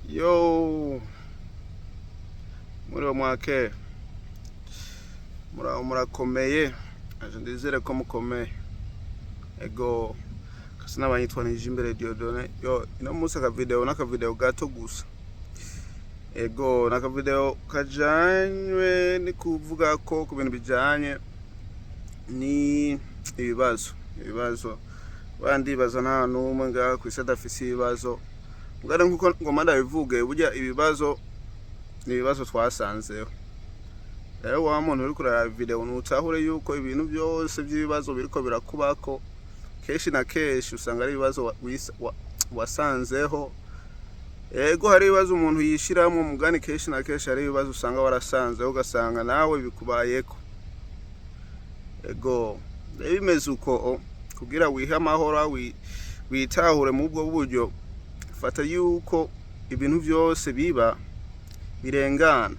Yo, muri mwake murakomeye, aje ndizere ko mukomeye. Ego kasina banyitwanije imbere Diodone. Yo ino musa ka video gato gusa. Ego naka video kajanywe ni kuvuga ko ku bintu bijanye ni ibibazo bandi bazana n'umwe nga kwisadafisi ibibazo ngare nkuko ngoma ndabivuge burya ibibazo ni ibibazo twasanzeho. Rero wa muntu uri kurara video nutahure yuko ibintu byose by'ibibazo biriko birakubako keshi na keshi usanga ari ibibazo wasanzeho. Ego hari ibibazo umuntu yishiramo mugani keshi na keshi hari ibibazo usanga warasanzeho ugasanga nawe bikubayeko. Ego bimeze uko kugira wiha amahoro witahure mu bwo buryo fata yuko ibintu byose biba birengana.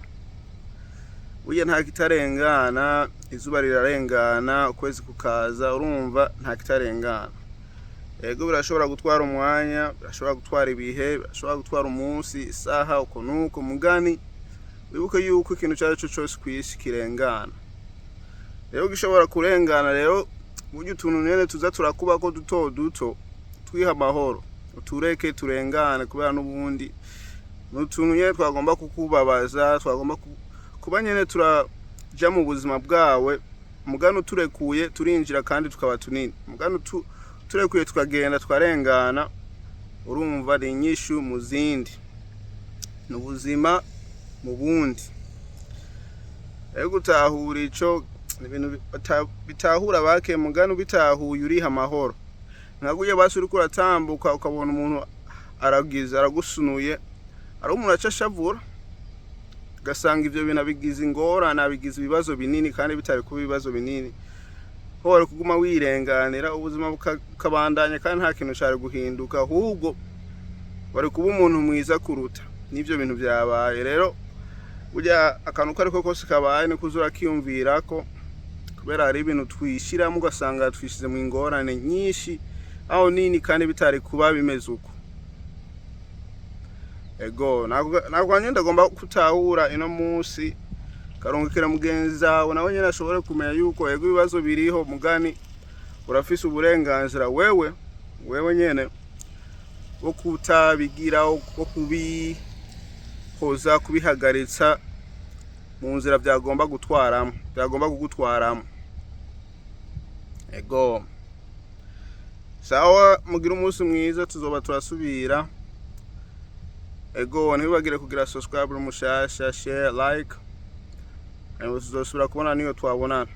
Uye nta kitarengana, izuba rirarengana, ukwezi kukaza, urumva nta kitarengana. Ego birashobora gutwara umwanya, birashobora gutwara ibihe, birashobora gutwara umunsi, isaha, uko nuko mugani wibuke yuko ikintu cyacu cyose kwisi kirengana. Rero gishobora kurengana, rero buryo utuntu nyene tuza turakubako duto twiha amahoro utureke turengane kubera n'ubundi n'utuntu nyene twagomba kukubabaza, twagomba kuba nyene turaja mu buzima bwawe. Mugano turekuye turinjira kandi tukaba tunini, mugano turekuye tukagenda twarengana, urumva ari inyishu mu zindi n'ubuzima mu bundi. Ego gutahura ico ibintu bitahura bake mugano bitahuye uriha amahoro. Nkaguye basi uri kuratambuka ukabona umuntu aragusunuye ari umuntu acashavura gasanga ivyo bintu bigize ingorane, bigize ibibazo binini kandi bitari kuba ibibazo binini. Hore kuguma wirenganira ubuzima bukabandanya kandi nta kintu cyari guhinduka, ahubwo bari kuba umuntu mwiza kuruta n'ivyo bintu byabaye. Rero burya akantu kariko kose kabaye ni kuzura kiyumvira ko kubera ari ibintu twishiramo ugasanga twishize mu ingorane nyinshi aho nini kandi bitari kuba bimeze uko. Ego ntabwo nyenda gomba kutahura ino munsi karongekera mugenzi wawe nawe nyene ashobore kumenya yuko ego ibibazo biriho mugani urafise uburenganzira wewe nyene wo kutabigira, wo kubihoza, kubihagaritsa mu nzira byagomba kugutwaramo. Ego sawa, mugira umunsi mwiza, tuzoba turasubira. Ego ntibagire kugira subscribe mushasha, share, like, tuzosubira kubona niyo twabonana.